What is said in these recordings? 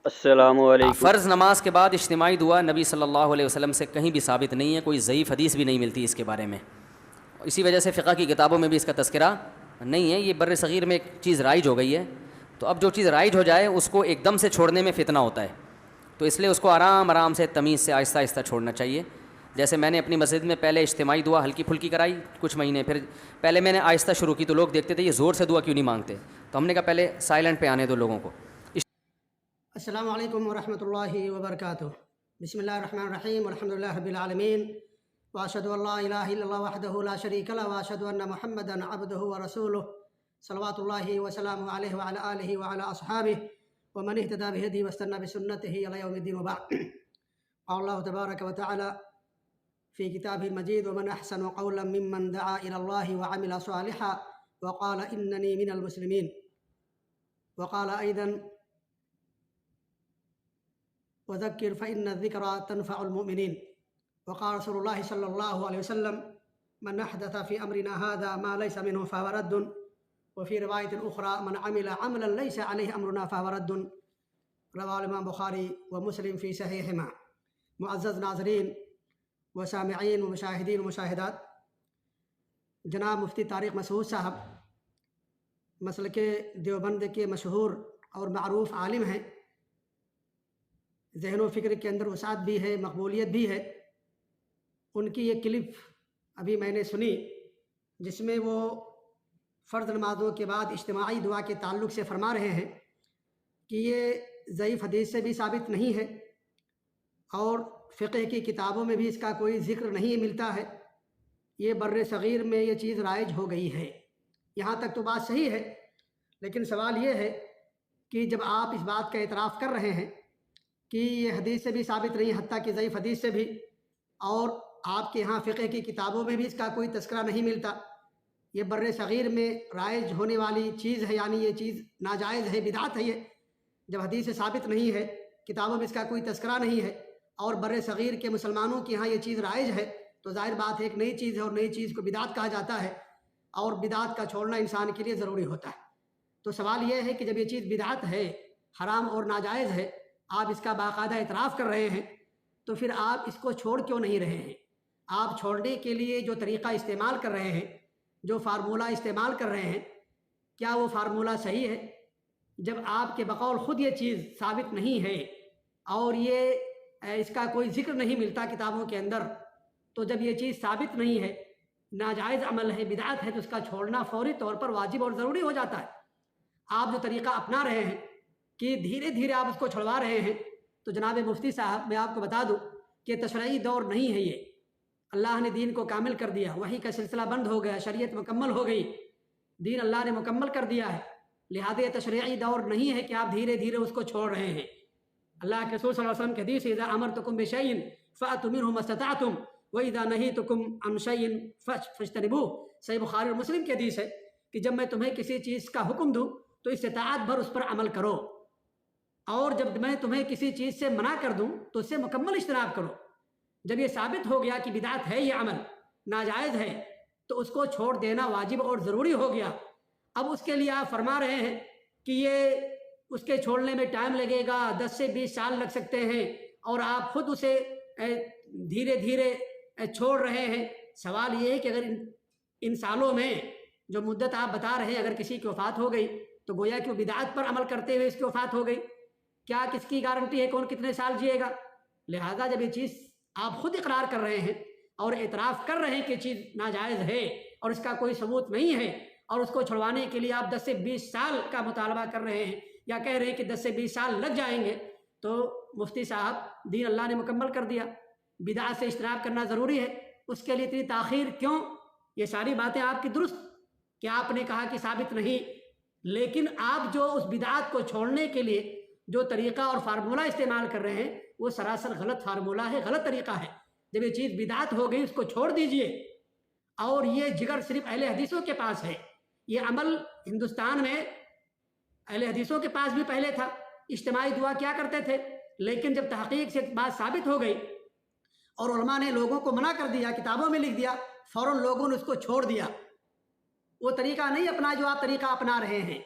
السلام علیکم۔ فرض نماز کے بعد اجتماعی دعا نبی صلی اللہ علیہ وسلم سے کہیں بھی ثابت نہیں ہے، کوئی ضعیف حدیث بھی نہیں ملتی اس کے بارے میں، اسی وجہ سے فقہ کی کتابوں میں بھی اس کا تذکرہ نہیں ہے۔ یہ بر صغیر میں ایک چیز رائج ہو گئی ہے، تو اب جو چیز رائج ہو جائے اس کو ایک دم سے چھوڑنے میں فتنہ ہوتا ہے، تو اس لیے اس کو آرام آرام سے تمیز سے آہستہ آہستہ چھوڑنا چاہیے۔ جیسے میں نے اپنی مسجد میں پہلے اجتماعی دعا ہلکی پھلکی کرائی کچھ مہینے، پھر پہلے میں نے آہستہ شروع کی تو لوگ دیکھتے تھے یہ زور سے دعا کیوں نہیں مانگتے، تو ہم نے کہا پہلے سائلنٹ پہ آنے دو لوگوں کو۔ السلام علیکم ورحمۃ اللہ وبرکاتہ۔ بسم اللہ الرحمن الرحیم، الحمد للہ رب العالمین، واشہد ان لا الہ الا اللہ وحدہ لا شریک لہ، واشہد ان محمدا عبدہ ورسولہ، صلوات اللہ وسلامہ علیہ وعلی آلہ وعلی اصحابہ ومن اہتدی بہدیہ واستنى بسنتہ الی یوم الدین، وبعد۔ قال اللہ تبارک وتعالی فی کتابہ المجید، ومن احسن قولا ممن دعا الی اللہ وعمل صالحا وقال اننی من المسلمین، وقال ایضا وذکر فإن الذکرى تنفع المؤمنین، وقال رسول اللہ صلی اللہ علیہ وسلم من احدث فی امرنا هذا ما ليس منه فهو رد، وفي روایت اخرى من عمل عملا ليس عليه امرنا فهو رد، رواه الامام بخاری ومسلم فی صحیحہما۔ معزز ناظرین و سامعین و مشاہدین و مشاہدات، جناب مفتی طارق مسعود صاحب مسلک دیوبند کے مشہور اور معروف عالم ہیں، ذہن و فکر کے اندر وسعت بھی ہے، مقبولیت بھی ہے۔ ان کی یہ کلپ ابھی میں نے سنی جس میں وہ فرض نمازوں کے بعد اجتماعی دعا کے تعلق سے فرما رہے ہیں کہ یہ ضعیف حدیث سے بھی ثابت نہیں ہے اور فقہ کی کتابوں میں بھی اس کا کوئی ذکر نہیں ملتا ہے، یہ بر صغیر میں یہ چیز رائج ہو گئی ہے۔ یہاں تک تو بات صحیح ہے، لیکن سوال یہ ہے کہ جب آپ اس بات کا اعتراف کر رہے ہیں کہ یہ حدیث سے بھی ثابت نہیں، حتیٰ کہ ضعیف حدیث سے بھی، اور آپ کے ہاں فقہ کی کتابوں میں بھی اس کا کوئی تذکرہ نہیں ملتا، یہ بر صغیر میں رائج ہونے والی چیز ہے، یعنی یہ چیز ناجائز ہے، بدعت ہے۔ یہ جب حدیث سے ثابت نہیں ہے، کتابوں میں اس کا کوئی تذکرہ نہیں ہے، اور بر صغیر کے مسلمانوں کے ہاں یہ چیز رائج ہے، تو ظاہر بات ہے ایک نئی چیز ہے، اور نئی چیز کو بدعت کہا جاتا ہے، اور بدعت کا چھوڑنا انسان کے لیے ضروری ہوتا ہے۔ تو سوال یہ ہے کہ جب یہ چیز بدعت ہے، حرام اور ناجائز ہے، آپ اس کا باقاعدہ اعتراف کر رہے ہیں، تو پھر آپ اس کو چھوڑ کیوں نہیں رہے ہیں؟ آپ چھوڑنے کے لیے جو طریقہ استعمال کر رہے ہیں، جو فارمولہ استعمال کر رہے ہیں، کیا وہ فارمولہ صحیح ہے؟ جب آپ کے بقول خود یہ چیز ثابت نہیں ہے اور یہ اس کا کوئی ذکر نہیں ملتا کتابوں کے اندر، تو جب یہ چیز ثابت نہیں ہے، ناجائز عمل ہے، بدعت ہے، تو اس کا چھوڑنا فوری طور پر واجب اور ضروری ہو جاتا ہے۔ آپ جو طریقہ اپنا رہے ہیں کہ دھیرے دھیرے آپ اس کو چھڑوا رہے ہیں، تو جناب مفتی صاحب میں آپ کو بتا دوں کہ تشریعی دور نہیں ہے یہ، اللہ نے دین کو کامل کر دیا، وحی کا سلسلہ بند ہو گیا، شریعت مکمل ہو گئی، دین اللہ نے مکمل کر دیا ہے، لہذا یہ تشریعی دور نہیں ہے کہ آپ دھیرے دھیرے اس کو چھوڑ رہے ہیں۔ اللہ کے رسول صلی اللہ علیہ وسلم کی حدیث ہے اذا امرتکم بشیء فأتوا منه ما استطعتم واذا نهیتکم عن شیء فاجتنبوه، صحیح بخاری اور مسلم کی حدیث ہے کہ جب میں تمہیں کسی چیز کا حکم دوں تو استطاعت بھر اس پر عمل کرو، اور جب میں تمہیں کسی چیز سے منع کر دوں تو اس سے مکمل اجتناب کرو۔ جب یہ ثابت ہو گیا کہ بدعت ہے، یہ عمل ناجائز ہے، تو اس کو چھوڑ دینا واجب اور ضروری ہو گیا۔ اب اس کے لیے آپ فرما رہے ہیں کہ یہ اس کے چھوڑنے میں ٹائم لگے گا، 10 سے 20 سال لگ سکتے ہیں، اور آپ خود اسے دھیرے دھیرے چھوڑ رہے ہیں۔ سوال یہ ہے کہ اگر ان سالوں میں جو مدت آپ بتا رہے ہیں اگر کسی کی وفات ہو گئی تو گویا کہ وہ بدعت پر عمل کرتے ہوئے اس کی وفات ہو گئی، کیا کس کی گارنٹی ہے کون کتنے سال جیے گا؟ لہذا جب یہ چیز آپ خود اقرار کر رہے ہیں اور اعتراف کر رہے ہیں کہ چیز ناجائز ہے اور اس کا کوئی ثبوت نہیں ہے، اور اس کو چھڑوانے کے لیے آپ 10 سے 20 سال کا مطالبہ کر رہے ہیں، یا کہہ رہے ہیں کہ 10 سے 20 سال لگ جائیں گے، تو مفتی صاحب دین اللہ نے مکمل کر دیا، بدعت سے اجتناب کرنا ضروری ہے، اس کے لیے اتنی تاخیر کیوں؟ یہ ساری باتیں آپ کی درست کہ آپ نے کہا کہ ثابت نہیں، لیکن آپ جو اس بدعت کو چھوڑنے کے لیے جو طریقہ اور فارمولہ استعمال کر رہے ہیں وہ سراسر غلط فارمولہ ہے، غلط طریقہ ہے۔ جب یہ چیز بدعت ہو گئی اس کو چھوڑ دیجئے، اور یہ جگر صرف اہل حدیثوں کے پاس ہے، یہ عمل ہندوستان میں اہل حدیثوں کے پاس بھی پہلے تھا، اجتماعی دعا کیا کرتے تھے، لیکن جب تحقیق سے بات ثابت ہو گئی اور علماء نے لوگوں کو منع کر دیا، کتابوں میں لکھ دیا، فوراً لوگوں نے اس کو چھوڑ دیا۔ وہ طریقہ نہیں اپنا جو آپ طریقہ اپنا رہے ہیں،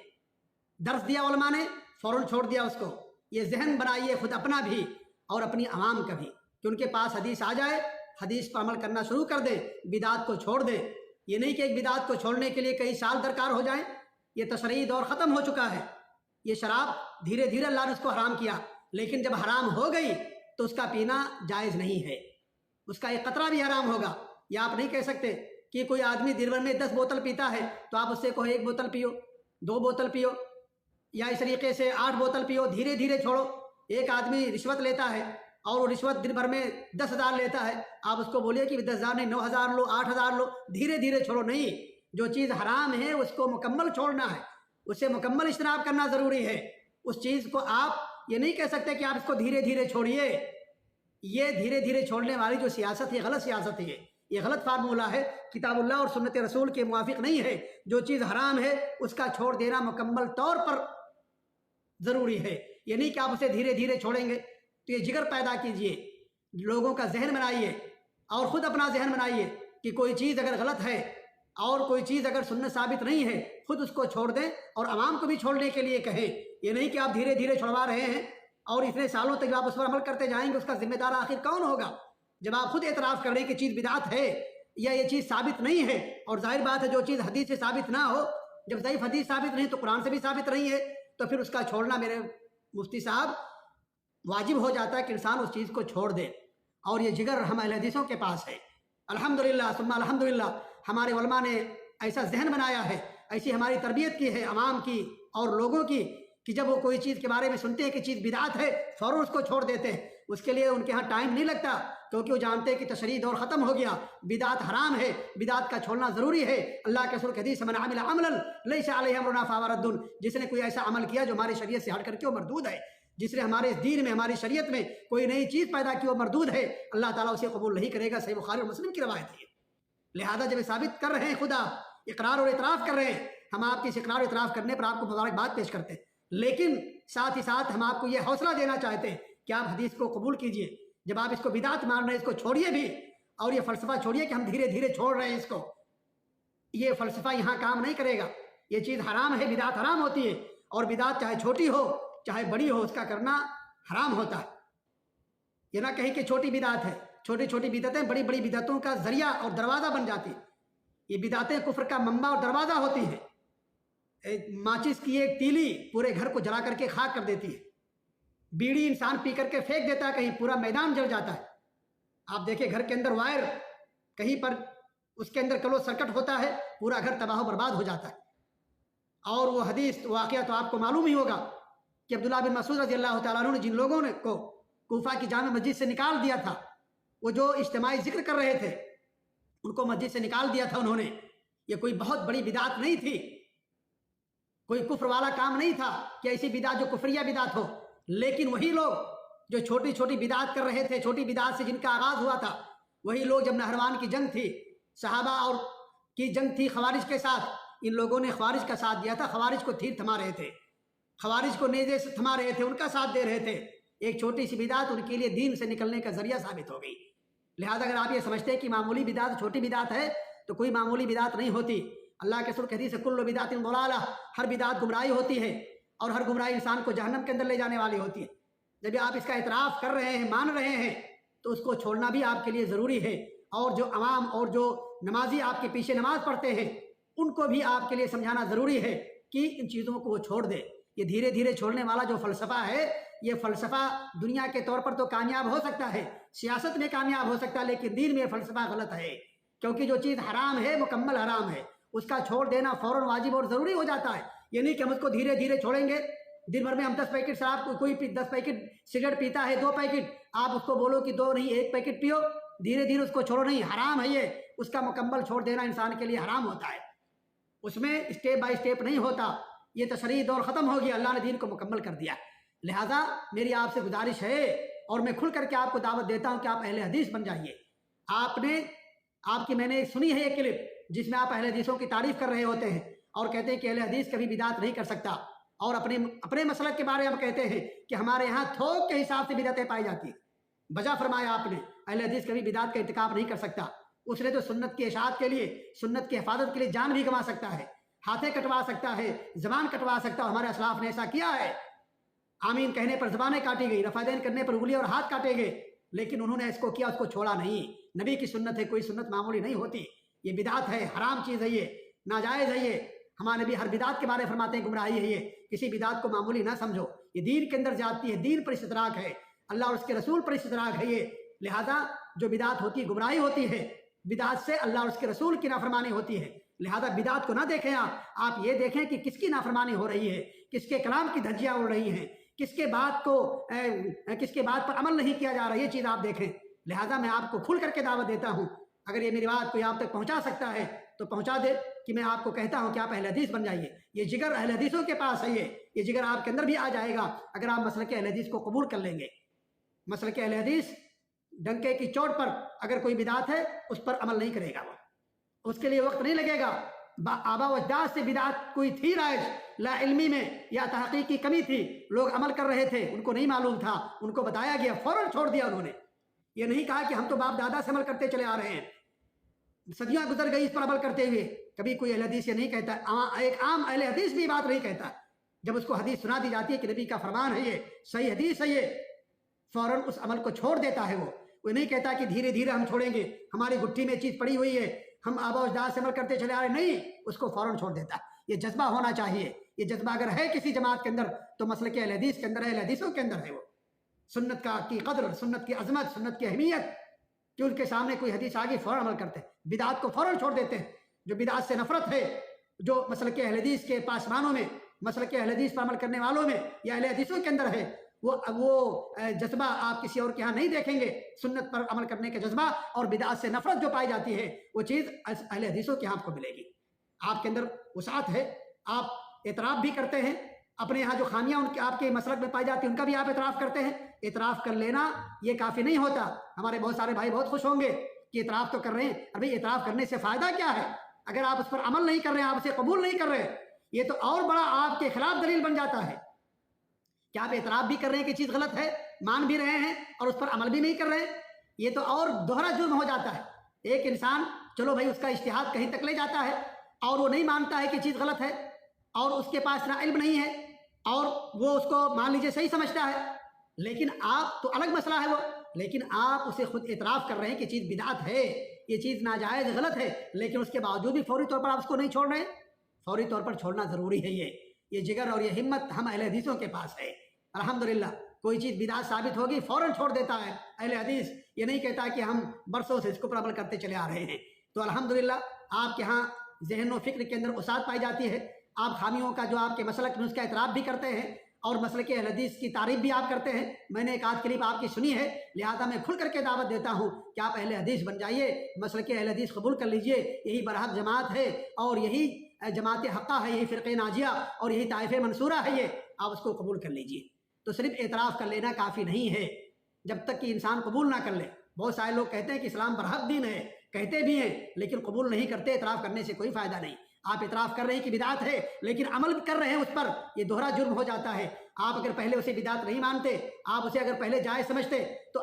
درس دیا علماء نے، فوراً چھوڑ دیا اس کو، یہ ذہن بنائیے خود اپنا بھی اور اپنی عوام کا بھی کہ ان کے پاس حدیث آ جائے، حدیث پر عمل کرنا شروع کر دیں، بدعات کو چھوڑ دیں۔ یہ نہیں کہ ایک بدعات کو چھوڑنے کے لیے کئی سال درکار ہو جائیں، یہ تشریعی دور ختم ہو چکا ہے۔ یہ شراب دھیرے دھیرے اللہ نے اس کو حرام کیا، لیکن جب حرام ہو گئی تو اس کا پینا جائز نہیں ہے، اس کا ایک قطرہ بھی حرام ہوگا۔ یا آپ نہیں کہہ سکتے کہ کوئی آدمی دن بھر میں 10 بوتل پیتا ہے تو آپ اس سے کہو 1 بوتل پیو، 2 بوتل پیو، یا اس طریقے سے 8 بوتل پیو، دھیرے دھیرے چھوڑو۔ ایک آدمی رشوت لیتا ہے اور وہ رشوت دن بھر میں 10,000 لیتا ہے، آپ اس کو بولیے کہ 10,000 نہیں 9,000 لو، 8,000 لو، دھیرے دھیرے چھوڑو۔ نہیں، جو چیز حرام ہے اس کو مکمل چھوڑنا ہے، اسے مکمل اجتناب کرنا ضروری ہے۔ اس چیز کو آپ یہ نہیں کہہ سکتے کہ آپ اس کو دھیرے دھیرے چھوڑیے۔ یہ دھیرے دھیرے چھوڑنے والی جو سیاست ہے غلط سیاست ہے، یہ غلط فارمولہ ہے، کتاب اللہ اور سنت رسول کے موافق نہیں ہے۔ جو چیز حرام ہے اس کا چھوڑ دینا مکمل طور پر ضروری ہے۔ یہ نہیں کہ آپ اسے دھیرے دھیرے چھوڑیں گے۔ تو یہ جگر پیدا کیجئے، لوگوں کا ذہن بنائیے اور خود اپنا ذہن بنائیے کہ کوئی چیز اگر غلط ہے اور کوئی چیز اگر سنت ثابت نہیں ہے، خود اس کو چھوڑ دیں اور عوام کو بھی چھوڑنے کے لیے کہیں۔ یہ نہیں کہ آپ دھیرے دھیرے چھڑوا رہے ہیں اور اتنے سالوں تک آپ اس پر عمل کرتے جائیں گے، اس کا ذمہ دار آخر کون ہوگا؟ جب آپ خود اعتراف کر رہے ہیں کہ چیز بدعت ہے یا یہ چیز ثابت نہیں ہے، اور ظاہر بات ہے جو چیز حدیث سے ثابت نہ ہو، جب ضعیف حدیث ثابت نہیں تو قرآن سے بھی ثابت نہیں ہے، تو پھر اس کا چھوڑنا میرے مفتی صاحب واجب ہو جاتا ہے کہ انسان اس چیز کو چھوڑ دے۔ اور یہ جگر ہم اہل حدیثوں کے پاس ہے، الحمدللہ ثم الحمدللہ۔ ہمارے علماء نے ایسا ذہن بنایا ہے، ایسی ہماری تربیت کی ہے عوام کی اور لوگوں کی، کہ جب وہ کوئی چیز کے بارے میں سنتے ہیں کہ چیز بدعت ہے فوراً اس کو چھوڑ دیتے ہیں۔ اس کے لیے ان کے ہاں ٹائم نہیں لگتا، کیونکہ وہ جانتے ہیں کہ تشریعی دور ختم ہو گیا، بدعت حرام ہے، بدعت کا چھوڑنا ضروری ہے۔ اللہ کے رسول کی حدیث من عمل عملا لیس علیہ امرنا فہو رد، جس نے کوئی ایسا عمل کیا جو ہماری شریعت سے ہٹ کر کے وہ مردود ہے، جس نے ہمارے دین میں ہماری شریعت میں کوئی نئی چیز پیدا کی وہ مردود ہے، اللہ تعالیٰ اسے قبول نہیں کرے گا۔ صحیح بخاری اور مسلم کی روایت ہے۔ لہذا جب ثابت کر رہے ہیں خدا اقرار اور اعتراف کر رہے ہیں، ہم آپ کی اس اقرار اور اعتراف کرنے پر آپ کو مبارکباد پیش کرتے ہیں، لیکن ساتھ ہی ساتھ ہم آپ کو یہ حوصلہ دینا چاہتے ہیں کہ آپ حدیث کو قبول کیجئے۔ جب آپ اس کو بدعت مان رہے ہیں اس کو چھوڑیے بھی، اور یہ فلسفہ چھوڑیے کہ ہم دھیرے دھیرے چھوڑ رہے ہیں اس کو۔ یہ فلسفہ یہاں کام نہیں کرے گا۔ یہ چیز حرام ہے، بدعت حرام ہوتی ہے، اور بدعت چاہے چھوٹی ہو چاہے بڑی ہو اس کا کرنا حرام ہوتا ہے۔ یہ نہ کہیں کہ چھوٹی بدعت ہے، چھوٹی چھوٹی بدعتیں بڑی بڑی بدعتوں کا ذریعہ اور دروازہ بن جاتی ہیں۔ یہ بدعتیں کفر کا منبع اور دروازہ ہوتی ہیں۔ ماچس کی ایک تیلی پورے گھر کو جلا کر کے خاک کر دیتی ہے، بیڑی انسان پی کر کے پھینک دیتا ہے، کہیں پورا میدان جل جاتا ہے۔ آپ دیکھیں گھر کے اندر وائر کہیں پر اس کے اندر کلو سرکٹ ہوتا ہے، پورا گھر تباہ و برباد ہو جاتا ہے۔ اور وہ حدیث واقعہ تو آپ کو معلوم ہی ہوگا کہ عبداللہ بن مسعود رضی اللہ تعالیٰ عنہ نے جن لوگوں نے کو کوفہ کی جامع مسجد سے نکال دیا تھا، وہ جو اجتماعی ذکر کر رہے تھے ان کو مسجد سے نکال دیا تھا انہوں نے۔ یہ کوئی بہت بڑی بدعت نہیں تھی، کوئی کفر والا کام نہیں تھا کہ ایسی بدعت جو کفریہ بدعت ہو، لیکن وہی لوگ جو چھوٹی چھوٹی بدعت کر رہے تھے، چھوٹی بدعت سے جن کا آغاز ہوا تھا، وہی لوگ جب نہروان کی جنگ تھی، صحابہ اور کی جنگ تھی خوارج کے ساتھ، ان لوگوں نے خوارج کا ساتھ دیا تھا، خوارج کو تیر تھما رہے تھے، خوارج کو نیزے سے تھما رہے تھے، ان کا ساتھ دے رہے تھے۔ ایک چھوٹی سی بدعت ان کے لیے دین سے نکلنے کا ذریعہ ثابت ہو گئی۔ لہذا اگر آپ یہ سمجھتے ہیں کہ معمولی بدعت چھوٹی بدعت ہے تو کوئی معمولی بدعت نہیں ہوتی۔ اللہ کے رسول کی حدیث ہے کل بدعت ضلالہ، ہر بدعت گمراہی ہوتی ہے، اور ہر گمراہی انسان کو جہنم کے اندر لے جانے والی ہوتی ہے۔ جب آپ اس کا اعتراف کر رہے ہیں، مان رہے ہیں، تو اس کو چھوڑنا بھی آپ کے لیے ضروری ہے۔ اور جو عوام اور جو نمازی آپ کے پیچھے نماز پڑھتے ہیں ان کو بھی آپ کے لیے سمجھانا ضروری ہے کہ ان چیزوں کو وہ چھوڑ دے۔ یہ دھیرے دھیرے چھوڑنے والا جو فلسفہ ہے، یہ فلسفہ دنیا کے طور پر تو کامیاب ہو سکتا ہے، سیاست میں کامیاب ہو سکتا ہے، لیکن دین میں یہ فلسفہ غلط ہے، کیونکہ جو چیز حرام ہے مکمل حرام ہے، اس کا چھوڑ دینا فوراً واجب اور ضروری ہو جاتا ہے۔ یہ نہیں کہ ہم اس کو دھیرے دھیرے چھوڑیں گے۔ دن بھر میں ہم 10 پیکٹ شراب، کوئی 10 پیکٹ سگریٹ پیتا ہے، 2 پیکٹ، آپ اس کو بولو کہ 2 نہیں 1 پیکٹ پیو، دھیرے دھیرے اس کو چھوڑو، نہیں حرام ہے یہ، اس کا مکمل چھوڑ دینا انسان کے لیے حرام ہوتا ہے۔ اس میں اسٹیپ بائی اسٹیپ نہیں ہوتا۔ یہ تشریعی دور ختم ہو گیا، اللہ نے دین کو مکمل کر دیا۔ لہذا میری آپ سے گزارش ہے، اور میں کھل کر کے آپ کو دعوت دیتا ہوں کہ آپ اہل حدیث بن جائیے۔ آپ کی میں نے سنی ہے یہ کلپ جس میں آپ اہل حدیثوں کی تعریف کر رہے ہوتے ہیں اور کہتے ہیں کہ اہل حدیث کبھی بدعت نہیں کر سکتا، اور اپنے مسلک کے بارے میں کہتے ہیں کہ ہمارے ہاں تھوک کے حساب سے بدعتیں پائی جاتی ہیں۔ بجا فرمایا آپ نے، اہل حدیث کبھی بدعت کا ارتکاب نہیں کر سکتا، اس نے تو سنت کی اشاعت کے لیے، سنت کی حفاظت کے لیے جان بھی گنوا سکتا ہے، ہاتھیں کٹوا سکتا ہے، زبان کٹوا سکتا ہے، ہمارے اسلاف نے ایسا کیا ہے۔ آمین کہنے پر زبانیں کاٹی گئی، رفع دین کرنے پر انگلیاں اور ہاتھ کاٹے گئے، لیکن انہوں نے اس کو کیا، اس کو چھوڑا نہیں۔ نبی کی سنت ہے، کوئی سنت معمولی نہیں ہوتی، یہ بدعت ہے، حرام چیز ہے، یہ ناجائز ہے۔ یہ ہمارے نبی ہر بدعت کے بارے میں فرماتے ہیں گمراہی ہے، یہ کسی بدعت کو معمولی نہ سمجھو، یہ دین کے اندر زیادتی ہے، دین پر استدراک ہے، اللہ اور اس کے رسول پر استدراک ہے یہ۔ لہذا جو بدعت ہوتی ہے گمراہی ہوتی ہے، بدعت سے اللہ اور اس کے رسول کی نافرمانی ہوتی ہے۔ لہذا بدعت کو نہ دیکھیں آپ یہ دیکھیں کہ کس کی نافرمانی ہو رہی ہے، کس کے کلام کی دھجیاں اڑ رہی ہیں، کس کے بات پر عمل نہیں کیا جا رہا، یہ چیز آپ دیکھیں۔ لہذا میں آپ کو کھل کر کے دعوت دیتا ہوں، اگر یہ میری بات کوئی آپ تک پہنچا سکتا ہے تو پہنچا دے، کہ میں آپ کو کہتا ہوں کہ آپ اہل حدیث بن جائیے۔ یہ جگر اہل حدیثوں کے پاس ہے، یہ جگر آپ کے اندر بھی آ جائے گا اگر آپ مسلک اہل حدیث کو قبول کر لیں گے۔ مسلک اہل حدیث ڈنکے کی چوٹ پر اگر کوئی بدعت ہے اس پر عمل نہیں کرے گا، وہ اس کے لیے وقت نہیں لگے گا۔ آبا و اجداد سے بدعت کوئی تھی رائج، لا علمی میں یا تحقیق کی کمی تھی، لوگ عمل کر رہے تھے، ان کو نہیں معلوم تھا، ان کو بتایا گیا، فوراً چھوڑ دیا انہوں نے۔ یہ نہیں کہا کہ ہم تو باپ دادا سے عمل کرتے چلے آ رہے ہیں، صدیاں گزر گئی اس پر عمل کرتے ہوئے۔ کبھی کوئی اہل حدیث یہ نہیں کہتا، ایک عام اہل حدیث بھی بات نہیں کہتا۔ جب اس کو حدیث سنا دی جاتی ہے کہ نبی کا فرمان ہے، یہ صحیح حدیث ہے، یہ فوراً اس عمل کو چھوڑ دیتا ہے۔ وہ نہیں کہتا کہ دھیرے دھیرے ہم چھوڑیں گے، ہماری گٹھی میں چیز پڑی ہوئی ہے، ہم آبا و اجداد سے عمل کرتے چلے آ رہے ہیں، نہیں، اس کو فوراً چھوڑ دیتا ہے۔ یہ جذبہ ہونا چاہیے، یہ جذبہ اگر ہے کسی جماعت کے اندر تو مسلک اہل حدیث کے اندر ہے، اہل حدیثوں کے اندر ہے۔ وہ سنت کی قدر، سنت کی عظمت، سنت کی اہمیت کہ ان کے سامنے کوئی حدیث آگے فوراً عمل کرتے ہیں، بدعات کو فوراً چھوڑ دیتے ہیں۔ جو بدعات سے نفرت ہے، جو مسلک اہل حدیث کے پاسمانوں میں، مسلک اہل حدیث پر عمل کرنے والوں میں یا اہل حدیثوں کے اندر ہے، وہ جذبہ آپ کسی اور کے ہاں نہیں دیکھیں گے۔ سنت پر عمل کرنے کا جذبہ اور بدعات سے نفرت جو پائی جاتی ہے، وہ چیز اہل حدیثوں کے ہاں آپ کو ملے گی۔ آپ کے اندر وسعت ہے، آپ اعتراف بھی کرتے ہیں، اپنے یہاں جو خامیاں آپ کے مسلک میں پائی جاتی ہیں ان کا بھی آپ اعتراف کرتے ہیں۔ اعتراف کر لینا یہ کافی نہیں ہوتا۔ ہمارے بہت سارے بھائی بہت خوش ہوں گے کہ اعتراف تو کر رہے ہیں، ابھی اعتراف کرنے سے فائدہ کیا ہے اگر آپ اس پر عمل نہیں کر رہے ہیں، آپ اسے قبول نہیں کر رہے؟ یہ تو اور بڑا آپ کے خلاف دلیل بن جاتا ہے کہ آپ اعتراف بھی کر رہے ہیں کہ چیز غلط ہے، مان بھی رہے ہیں اور اس پر عمل بھی نہیں کر رہے، یہ تو اور دوہرا جرم ہو جاتا ہے۔ ایک انسان چلو بھائی اس کا اجتہاد کہیں تک لے جاتا ہے اور وہ نہیں مانتا ہے کہ چیز غلط ہے اور اس کے پاس نہ علم نہیں ہے اور وہ اس کو مان لیجیے صحیح سمجھتا ہے، لیکن آپ تو الگ مسئلہ ہے وہ، لیکن آپ اسے خود اعتراف کر رہے ہیں کہ چیز بدعت ہے، یہ چیز ناجائز غلط ہے، لیکن اس کے باوجود بھی فوری طور پر آپ اس کو نہیں چھوڑ رہے۔ فوری طور پر چھوڑنا ضروری ہے۔ یہ جگر اور یہ ہمت ہم اہل حدیثوں کے پاس ہے۔ الحمدللہ کوئی چیز بدعت ثابت ہوگی فوراً چھوڑ دیتا ہے اہل حدیث، یہ نہیں کہتا کہ ہم برسوں سے اس کو پر عمل کرتے چلے آ رہے ہیں۔ تو الحمدللہ آپ کے ہاں ذہن و فکر کے اندر وسعت پائی جاتی ہے، آپ خامیوں کا جو آپ کے مسلک میں اس کا اعتراف بھی کرتے ہیں اور مسلک اہل حدیث کی تعریف بھی آپ کرتے ہیں۔ میں نے ایک آدھ کلپ آپ کی سنی ہے، لہذا میں کھل کر کے دعوت دیتا ہوں کہ آپ اہل حدیث بن جائیے، مسلک اہل حدیث قبول کر لیجئے، یہی برحق جماعت ہے اور یہی جماعت حقہ ہے، یہی فرقہ ناجیہ اور یہی طائفہ منصورہ ہے، یہ آپ اس کو قبول کر لیجئے۔ تو صرف اعتراف کر لینا کافی نہیں ہے جب تک کہ انسان قبول نہ کر لے۔ بہت سارے لوگ کہتے ہیں کہ اسلام برحق دین ہے، کہتے بھی ہیں لیکن قبول نہیں کرتے۔ اعتراف کرنے سے کوئی فائدہ نہیں۔ آپ اعتراف کر رہے ہیں کہ بدعت ہے لیکن عمل کر رہے ہیں اس پر، یہ دوہرا جرم ہو جاتا ہے۔ آپ اگر پہلے اسے بدعت نہیں مانتے، آپ اسے اگر پہلے جائز سمجھتے تو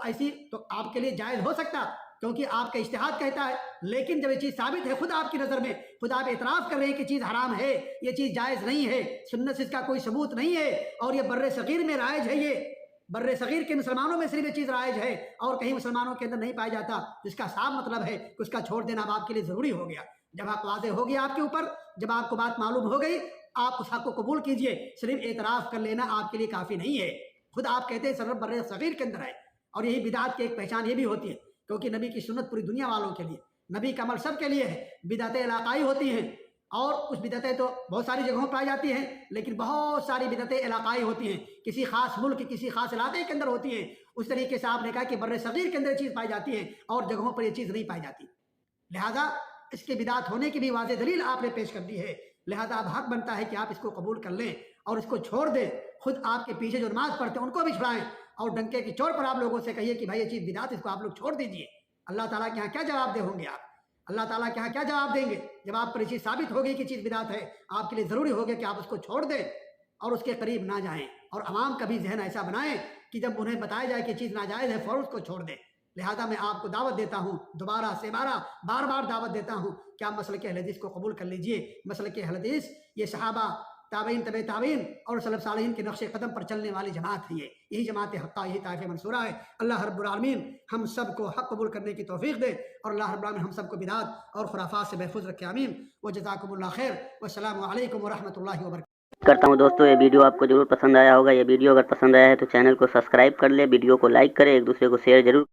آپ کے لیے جائز ہو سکتا کیونکہ آپ کا اجتہاد کہتا ہے، لیکن جب یہ چیز ثابت ہے خود آپ کی نظر میں، خود آپ اعتراف کر رہے ہیں کہ چیز حرام ہے، یہ چیز جائز نہیں ہے، سنت سے اس کا کوئی ثبوت نہیں ہے اور یہ بر صغیر میں رائج ہے، یہ بر صغیر کے مسلمانوں میں صرف یہ چیز رائج ہے اور کہیں مسلمانوں کے اندر نہیں پایا جاتا، جس کا صاف مطلب ہے کہ اس کا چھوڑ دینا اب آپ کے لیے ضروری ہو گیا۔ جب آپ واضح ہو گیا آپ کے اوپر، جب آپ کو بات معلوم ہو گئی، آپ اس حق کو قبول کیجئے۔ صرف اعتراف کر لینا آپ کے لیے کافی نہیں ہے۔ خود آپ کہتے ہیں صرف بر صغیر کے اندر ہے، اور یہی بدعت کی ایک پہچان یہ بھی ہوتی ہے کیونکہ نبی کی سنت پوری دنیا والوں کے لیے، نبی کا عمل سب کے لیے ہے۔ بدعتیں علاقائی ہوتی ہیں اور کچھ بدعتیں تو بہت ساری جگہوں پائی جاتی ہیں، لیکن بہت ساری بدعتیں علاقائی ہوتی ہیں، کسی خاص ملک کسی خاص علاقے کے اندر ہوتی ہیں۔ اس طریقے سے آپ نے کہا کہ بر صغیر کے اندر یہ چیز پائی جاتی ہے اور جگہوں پر یہ چیز نہیں پائی جاتی، لہذا اس کے بدعت ہونے کی بھی واضح دلیل آپ نے پیش کر دی ہے۔ لہذا اب حق بنتا ہے کہ آپ اس کو قبول کر لیں اور اس کو چھوڑ دیں۔ خود آپ کے پیچھے جو نماز پڑھتے ہیں ان کو بھی چھڑائیں اور ڈنکے کی چوٹ پر آپ لوگوں سے کہیے کہ بھائی یہ چیز بدعت، اس کو آپ لوگ چھوڑ دیجئے۔ اللہ تعالیٰ کے یہاں کیا جواب دے ہوں گے آپ؟ اللہ تعالیٰ کے یہاں کیا جواب دیں گے جب آپ پر یہ چیز ثابت ہوگی کہ چیز بدعت ہے؟ آپ کے لیے ضروری ہوگا کہ آپ اس کو چھوڑ دیں اور اس کے قریب نہ جائیں، اور عوام کا بھی ذہن ایسا بنائیں کہ جب انہیں بتایا جائے کہ چیز ناجائز ہے فوراً اس کو چھوڑ دیں۔ لہذا میں آپ کو دعوت دیتا ہوں، دوبارہ سے بار بار دعوت دیتا ہوں کہ آپ مسلک اہل حدیث کو قبول کر لیجئے۔ مسلک اہل حدیث یہ صحابہ تابعین طبع تابعین اور سلف صالحین کے نقش قدم پر چلنے والی جماعت ہے یہی جماعت حقہ، یہی طائفہ منصورہ ہے۔ اللہ رب العالمین ہم سب کو حق قبول کرنے کی توفیق دے اور اللہ رب العالمین ہم سب کو بدعات اور خرافات سے محفوظ رکھے، آمین۔ وجزاکم اللہ خیر، والسلام علیکم ورحمۃ اللہ وبرکاتہ۔ کرتا ہوں دوستو یہ ویڈیو آپ کو ضرور پسند آیا ہوگا۔ یہ ویڈیو اگر پسند آیا ہے تو چینل کو سبسکرائب کر لیں، ویڈیو کو لائک کریں، ایک دوسرے کو شیئر ضرور